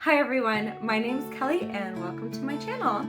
Hi everyone, my name is Kelly and welcome to my channel.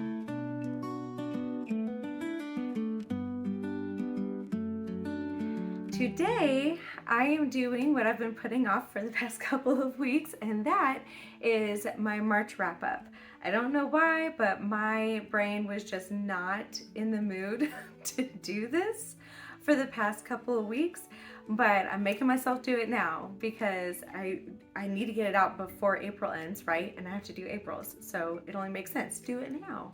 Today I am doing what I've been putting off for the past couple of weeks, and that is my March wrap up. I don't know why, but my brain was just not in the mood to do this for the past couple of weeks, but I'm making myself do it now because I need to get it out before April ends, right? And I have to do April's, so it only makes sense to do it now.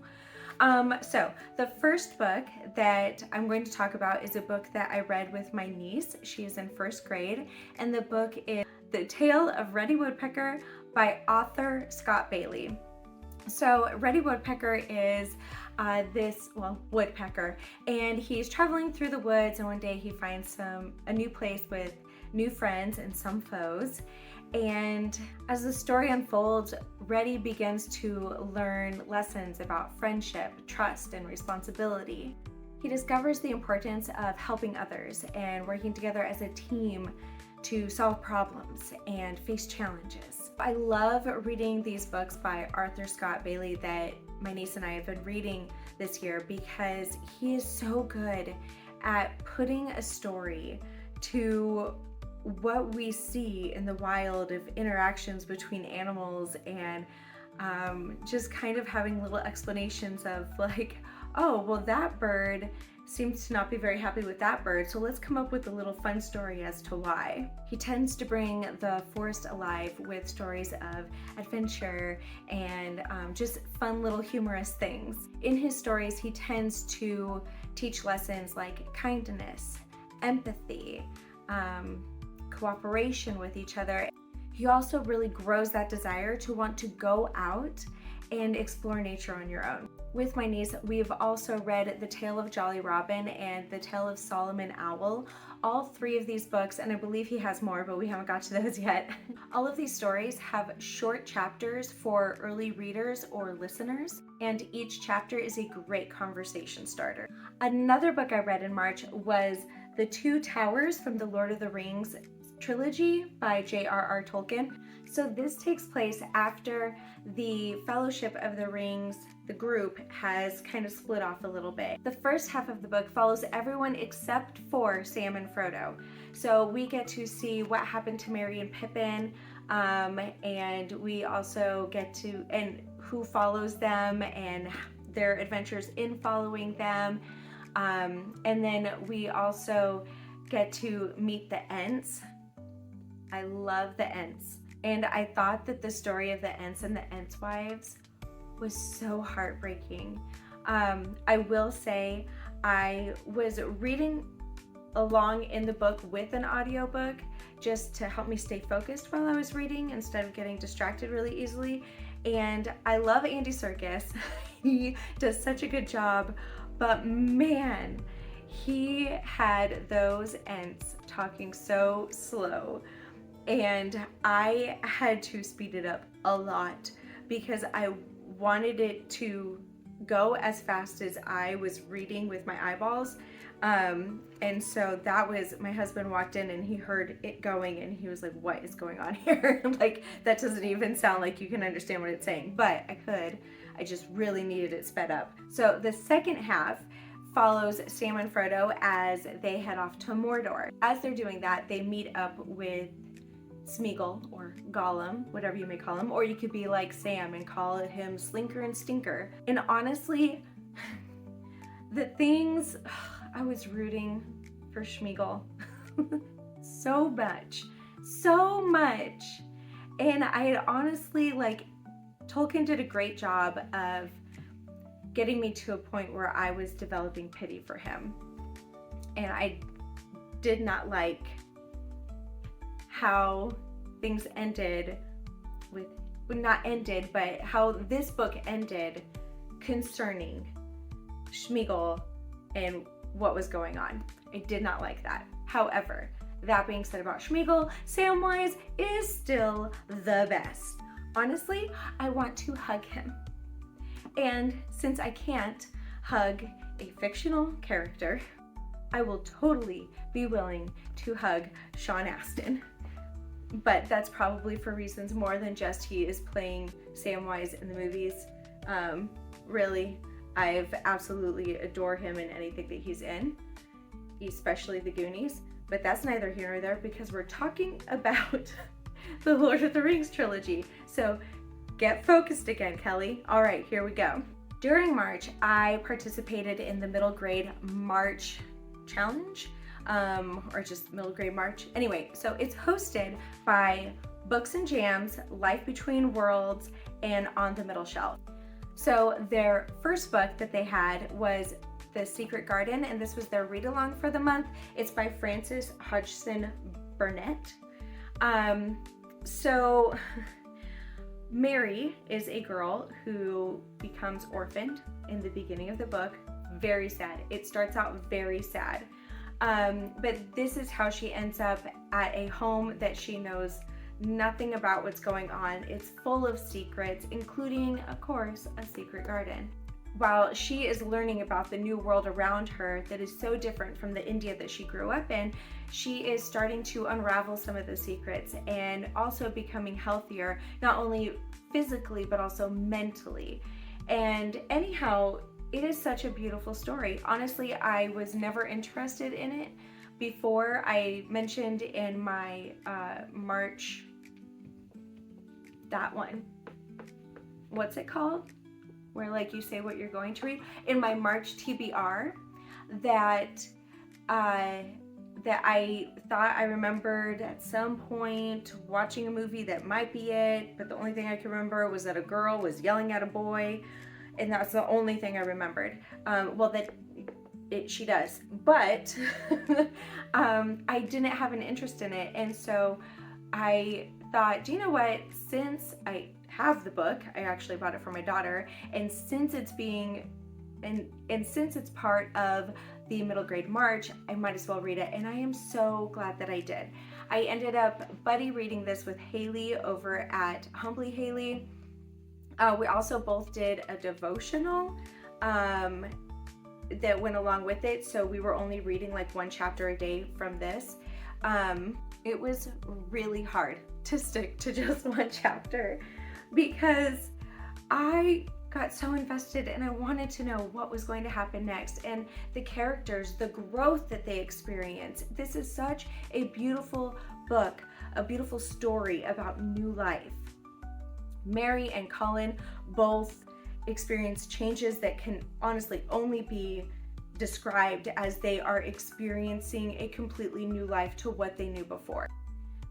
So the first book that I'm going to talk about is a book that I read with my niece. She is in first grade, and the book is The Tale of Reddy Woodpecker by author Scott Bailey. So Reddy Woodpecker is woodpecker, and he's traveling through the woods, and one day he finds a new place with new friends and some foes. And as the story unfolds, Reddy begins to learn lessons about friendship, trust, and responsibility. He discovers the importance of helping others and working together as a team to solve problems and face challenges. I love reading these books by author Scott Bailey that my niece and I have been reading this year because he is so good at putting a story to what we see in the wild of interactions between animals, and just kind of having little explanations of like, oh, well, that bird seems to not be very happy with that bird, so let's come up with a little fun story as to why. He tends to bring the forest alive with stories of adventure and just fun little humorous things. In his stories, he tends to teach lessons like kindness, empathy, cooperation with each other. He also really grows that desire to want to go out and explore nature on your own. With my niece, we've also read The Tale of Jolly Robin and The Tale of Solomon Owl, all three of these books, and I believe he has more, but we haven't got to those yet. All of these stories have short chapters for early readers or listeners, and each chapter is a great conversation starter. Another book I read in March was The Two Towers from the Lord of the Rings trilogy by J.R.R. Tolkien. So this takes place after the Fellowship of the Rings, the group, has kind of split off a little bit. The first half of the book follows everyone except for Sam and Frodo. So we get to see what happened to Merry and Pippin, and we also get to, and who follows them and their adventures in following them. And then we also get to meet the Ents. I love the Ents. And I thought that the story of the Ents and the Ents' wives was so heartbreaking. I will say I was reading along in the book with an audiobook just to help me stay focused while I was reading instead of getting distracted really easily. And I love Andy Serkis. He does such a good job, but man, he had those Ents talking so slow, and I had to speed it up a lot because I wanted it to go as fast as I was reading with my eyeballs. And so that was, my husband walked in and he heard it going and he was like, what is going on here? Like, that doesn't even sound like you can understand what it's saying, but I just really needed it sped up. So the second half follows Sam and Frodo as they head off to Mordor. As they're doing that, they meet up with Smeagol, or Gollum, whatever you may call him, or you could be like Sam and call him Slinker and Stinker. And honestly, the things, I was rooting for Smeagol so much. And I had honestly, Tolkien did a great job of getting me to a point where I was developing pity for him. And I did not like how things ended with, not ended, but how this book ended concerning Smeagol and what was going on. I did not like that. However, that being said about Smeagol, Samwise is still the best. Honestly, I want to hug him. And since I can't hug a fictional character, I will totally be willing to hug Sean Astin. but that's probably for reasons more than just he is playing Samwise in the movies. Really, I've absolutely adore him in anything that he's in, especially the Goonies, but that's neither here nor there because we're talking about the Lord of the Rings trilogy. So get focused again, Kelly. All right, here we go. During March, I participated in the middle grade March challenge, or just middle grade March. Anyway, so it's hosted by Books and Jams, Life Between Worlds, and On the Middle Shelf. So their first book that they had was The Secret Garden, and this was their read along for the month. It's by Frances Hodgson Burnett. So Mary is a girl who becomes orphaned in the beginning of the book. Very sad. It starts out very sad. But this is how she ends up at a home that she knows nothing about what's going on. It's full of secrets, including, of course, a secret garden. While she is learning about the new world around her that is so different from the India that she grew up in, she is starting to unravel some of the secrets and also becoming healthier, not only physically, but also mentally. And anyhow, it is such a beautiful story. Honestly, I was never interested in it before. I mentioned in my March, that one, what's it called? Where like you say what you're going to read. In my March TBR, that I thought I remembered at some point watching a movie that might be it, but the only thing I can remember was that a girl was yelling at a boy, and that's the only thing I remembered. She does, but I didn't have an interest in it, and so I thought, do you know what? Since I have the book, I actually bought it for my daughter, and since it's being and since it's part of the middle grade March, I might as well read it, and I am so glad that I did. I ended up buddy reading this with Haley over at Humbly Haley. We also both did a devotional that went along with it, so we were only reading like one chapter a day from this. It was really hard to stick to just one chapter because I got so invested and I wanted to know what was going to happen next, and the characters, the growth that they experience. This is such a beautiful book, a beautiful story about new life. Mary and Colin both experience changes that can honestly only be described as they are experiencing a completely new life to what they knew before.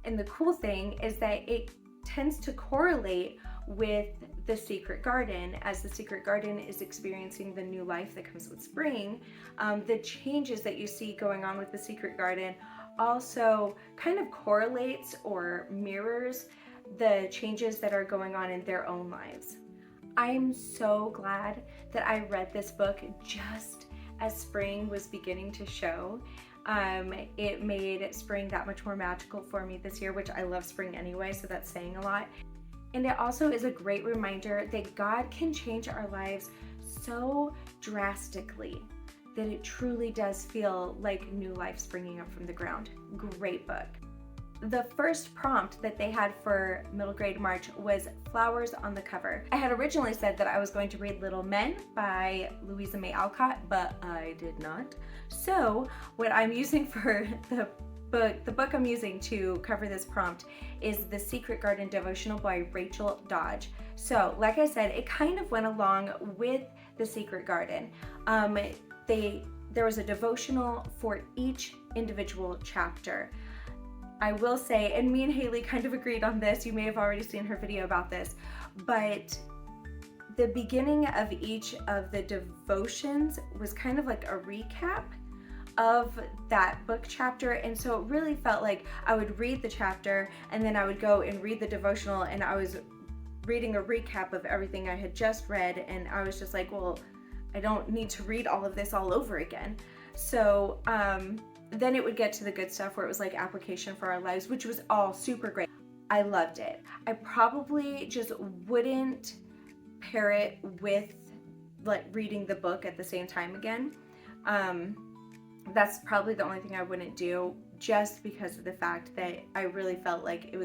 And the cool thing is that it tends to correlate with the secret garden. As the secret garden is experiencing the new life that comes with spring, the changes that you see going on with the secret garden also kind of correlates or mirrors the changes that are going on in their own lives. I'm so glad that I read this book just as spring was beginning to show. It made spring that much more magical for me this year, which I love spring anyway, so that's saying a lot. And it also is a great reminder that God can change our lives so drastically that it truly does feel like new life springing up from the ground. Great book. The first prompt that they had for middle grade March was flowers on the cover. I had originally said that I was going to read Little Men by Louisa May Alcott, but I did not. So what I'm using for the book I'm using to cover this prompt is The Secret Garden Devotional by Rachel Dodge. So like I said, it kind of went along with The Secret Garden. There was a devotional for each individual chapter. I will say, and me and Haley kind of agreed on this, you may have already seen her video about this, but the beginning of each of the devotions was kind of like a recap of that book chapter, and so it really felt like I would read the chapter and then I would go and read the devotional, and I was reading a recap of everything I had just read, and I was just like, well, I don't need to read all of this all over again. So then it would get to the good stuff where it was like application for our lives, which was all super great. I loved it. I probably just wouldn't pair it with like reading the book at the same time again. That's probably the only thing I wouldn't do, just because of the fact that I really felt like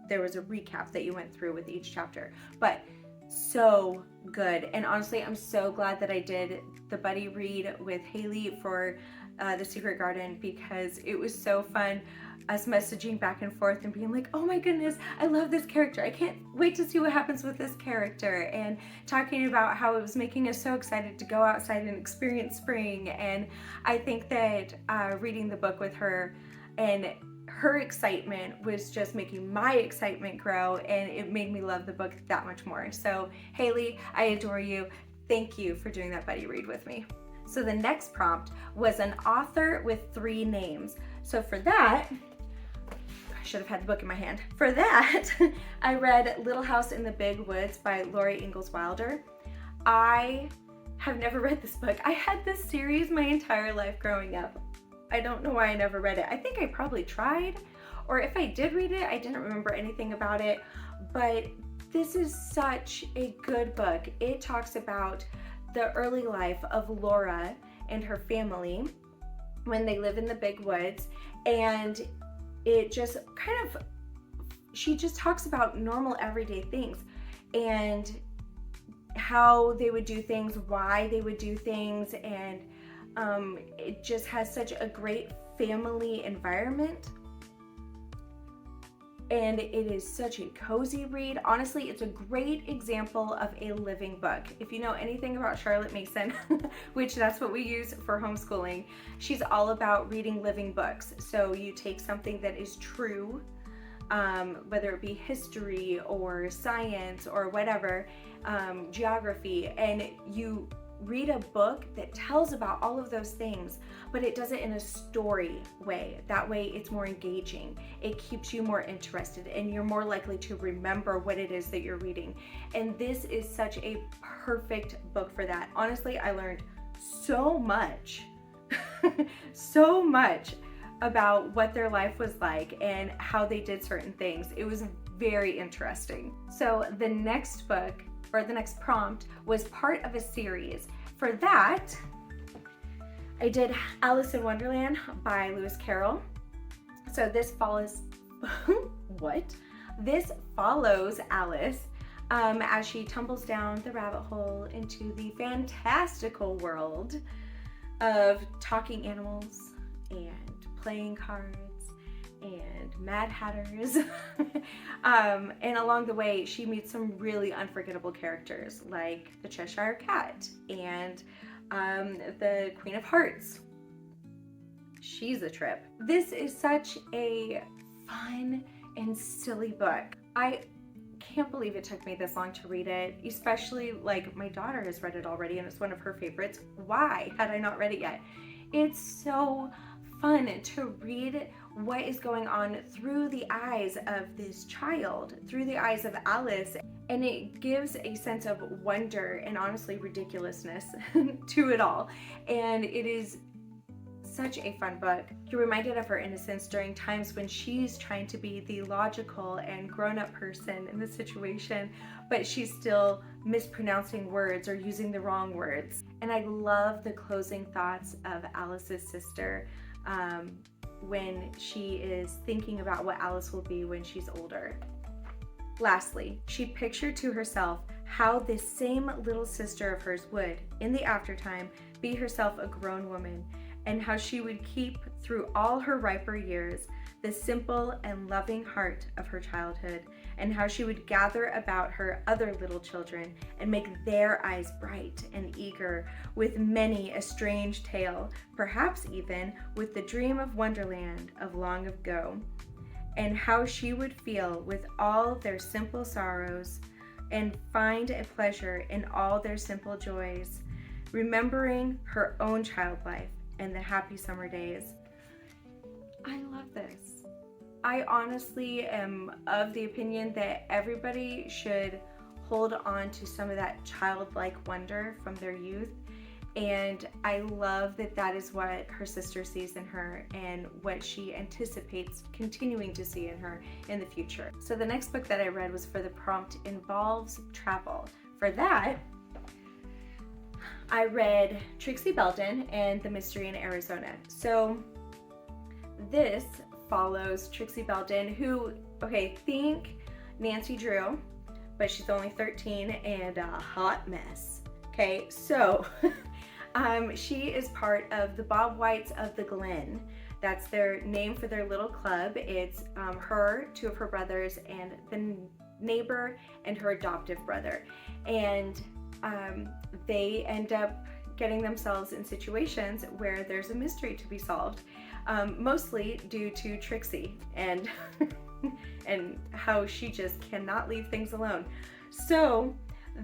there was a recap that you went through with each chapter. But so good. And honestly, I'm so glad that I did the buddy read with Haley for The Secret Garden, because it was so fun, us messaging back and forth and being like, oh my goodness, I love this character. I can't wait to see what happens with this character. And talking about how it was making us so excited to go outside and experience spring. And I think that reading the book with her and her excitement was just making my excitement grow, and it made me love the book that much more. So Haley, I adore you. Thank you for doing that buddy read with me. So the next prompt was an author with 3 names. So for that, I should have had the book in my hand. For that, I read Little House in the Big Woods by Lori Ingalls Wilder. I have never read this book. I had this series my entire life growing up. I don't know why I never read it. I think I probably tried, or if I did read it, I didn't remember anything about it. But this is such a good book. It talks about the early life of Laura and her family when they live in the big woods, and it just she just talks about normal everyday things and how they would do things, why they would do things, and it just has such a great family environment, and it is such a cozy read. Honestly, it's a great example of a living book. If you know anything about Charlotte Mason, which that's what we use for homeschooling, she's all about reading living books. So you take something that is true, whether it be history or science or whatever, geography, and you read a book that tells about all of those things, but it does it in a story way. That way it's more engaging. It keeps you more interested, and you're more likely to remember what it is that you're reading. And this is such a perfect book for that. Honestly, I learned so much, so much about what their life was like and how they did certain things. It was very interesting. So the next book, or the next prompt, was part of a series. For that, I did Alice in Wonderland by Lewis Carroll. So this follows This follows Alice as she tumbles down the rabbit hole into the fantastical world of talking animals and playing cards and Mad Hatters. And along the way, she meets some really unforgettable characters like the Cheshire Cat and the Queen of Hearts. She's a trip. This is such a fun and silly book. I can't believe it took me this long to read it, especially like my daughter has read it already and it's one of her favorites. Why had I not read it yet? It's so fun to read what is going on through the eyes of this child, through the eyes of Alice, and it gives a sense of wonder and honestly ridiculousness to it all. And it is such a fun book. You're reminded of her innocence during times when she's trying to be the logical and grown-up person in the situation, but she's still mispronouncing words or using the wrong words. And I love the closing thoughts of Alice's sister when she is thinking about what Alice will be when she's older. Lastly, she pictured to herself how this same little sister of hers would, in the aftertime, be herself a grown woman, and how she would keep, through all her riper years, the simple and loving heart of her childhood, and how she would gather about her other little children and make their eyes bright and eager with many a strange tale, perhaps even with the dream of Wonderland of long ago, and how she would feel with all their simple sorrows and find a pleasure in all their simple joys, remembering her own child life and the happy summer days. I love this. I honestly am of the opinion that everybody should hold on to some of that childlike wonder from their youth, and I love that that is what her sister sees in her and what she anticipates continuing to see in her in the future. So the next book that I read was for the prompt involves travel. For that, I read Trixie Belden and The Mystery in Arizona. So this follows Trixie Belden, who, okay, think Nancy Drew, but she's only 13 and a hot mess. Okay, so she is part of the Bob Whites of the Glen. That's their name for their little club. It's her, two of her brothers, and the neighbor and her adoptive brother. And they end up getting themselves in situations where there's a mystery to be solved, mostly due to Trixie and and how she just cannot leave things alone. So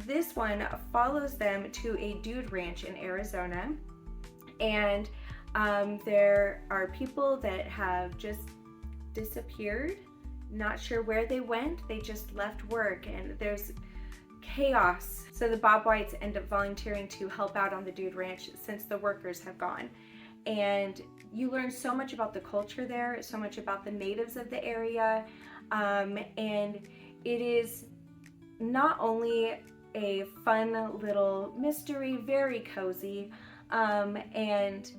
this one follows them to a dude ranch in Arizona, and there are people that have just disappeared, not sure where they went. They just left work, and there's chaos. So the Bob Whites end up volunteering to help out on the dude ranch since the workers have gone. And you learn so much about the culture there, so much about the natives of the area, and it is not only a fun little mystery, very cozy, and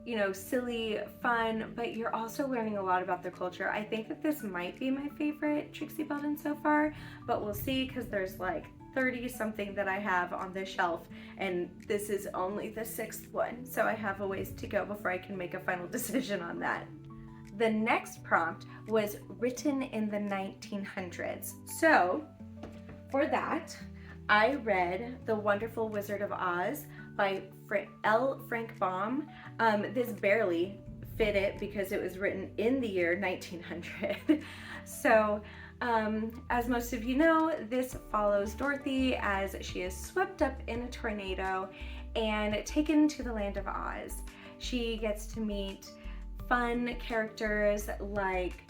you know, silly, fun, but you're also learning a lot about the culture. I think that this might be my favorite Trixie Belden so far, but we'll see, because there's like 30 something that I have on this shelf, and this is only the 6th one, so I have a ways to go before I can make a final decision on that. The next prompt was written in the 1900s. So for that, I read The Wonderful Wizard of Oz by L. Frank Baum. This barely fit it because it was written in the year 1900. So as most of you know, this follows Dorothy as she is swept up in a tornado and taken to the land of Oz. She gets to meet fun characters like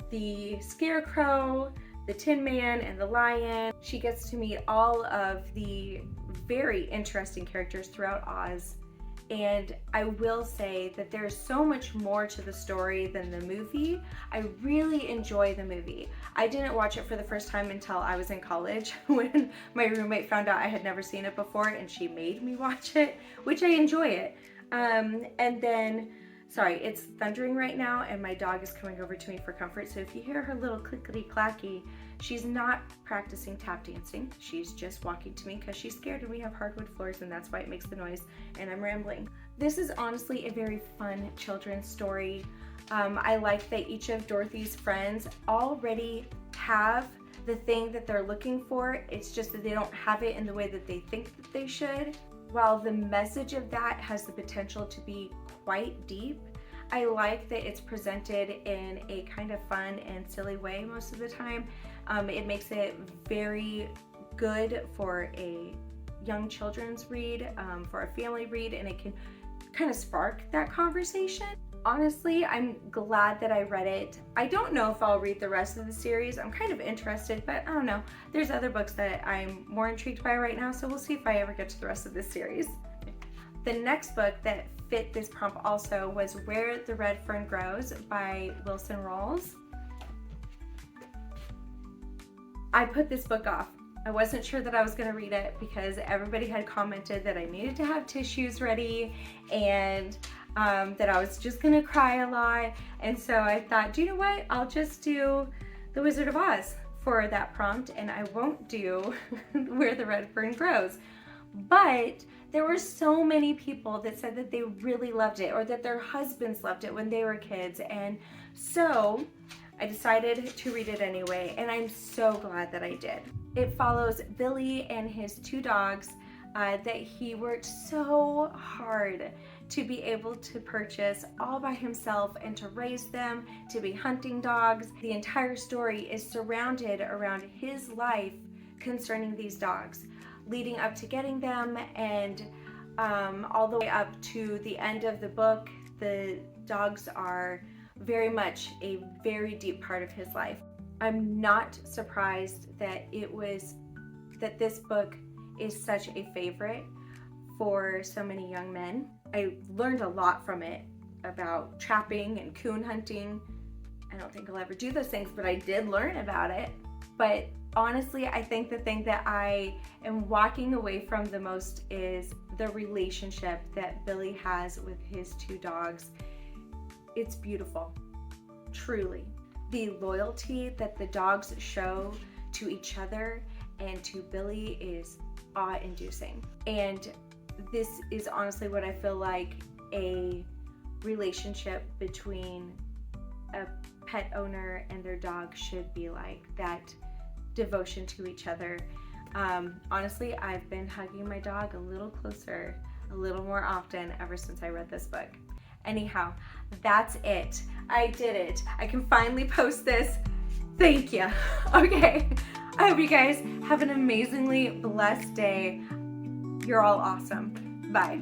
the Scarecrow, the Tin Man, and the Lion. She gets to meet all of the very interesting characters throughout Oz. And I will say that there's so much more to the story than the movie. I really enjoy the movie. I didn't watch it for the first time until I was in college when my roommate found out I had never seen it before, and she made me watch it, which I enjoy it. And then, sorry, it's thundering right now and my dog is coming over to me for comfort. So if you hear her little clickety clacky, she's not practicing tap dancing. She's just walking to me because she's scared, and we have hardwood floors, and that's why it makes the noise, and I'm rambling. This is honestly a very fun children's story. I like that each of Dorothy's friends already have the thing that they're looking for. It's just that they don't have it in the way that they think that they should. While the message of that has the potential to be quite deep, I like that it's presented in a kind of fun and silly way most of the time. It makes it very good for a young children's read, for a family read, and it can kind of spark that conversation. Honestly, I'm glad that I read it. I don't know if I'll read the rest of the series. I'm kind of interested, but I don't know. There's other books that I'm more intrigued by right now, so we'll see if I ever get to the rest of this series. The next book that fit this prompt also was Where the Red Fern Grows by Wilson Rawls. I put this book off. I wasn't sure that I was going to read it because everybody had commented that I needed to have tissues ready, and that I was just going to cry a lot. And so I thought, do you know what? I'll just do The Wizard of Oz for that prompt, and I won't do Where the Red Fern Grows. But there were so many people that said that they really loved it, or that their husbands loved it when they were kids. And so I decided to read it anyway, and I'm so glad that I did. It follows Billy and his 2 dogs that he worked so hard to be able to purchase all by himself and to raise them to be hunting dogs. The entire story is surrounded around his life concerning these dogs, leading up to getting them, and all the way up to the end of the book. The dogs are very much a very deep part of his life. I'm not surprised that this book is such a favorite for so many young men. I learned a lot from it about trapping and coon hunting. I don't think I'll ever do those things, but I did learn about it. But honestly, I think the thing that I am walking away from the most is the relationship that Billy has with his 2 dogs. It's beautiful, truly. The loyalty that the dogs show to each other and to Billy is awe-inducing. And this is honestly what I feel like a relationship between a pet owner and their dog should be like, that devotion to each other. Honestly, I've been hugging my dog a little closer, a little more often ever since I read this book. Anyhow, that's it. I did it. I can finally post this. Thank you. Okay. I hope you guys have an amazingly blessed day. You're all awesome. Bye.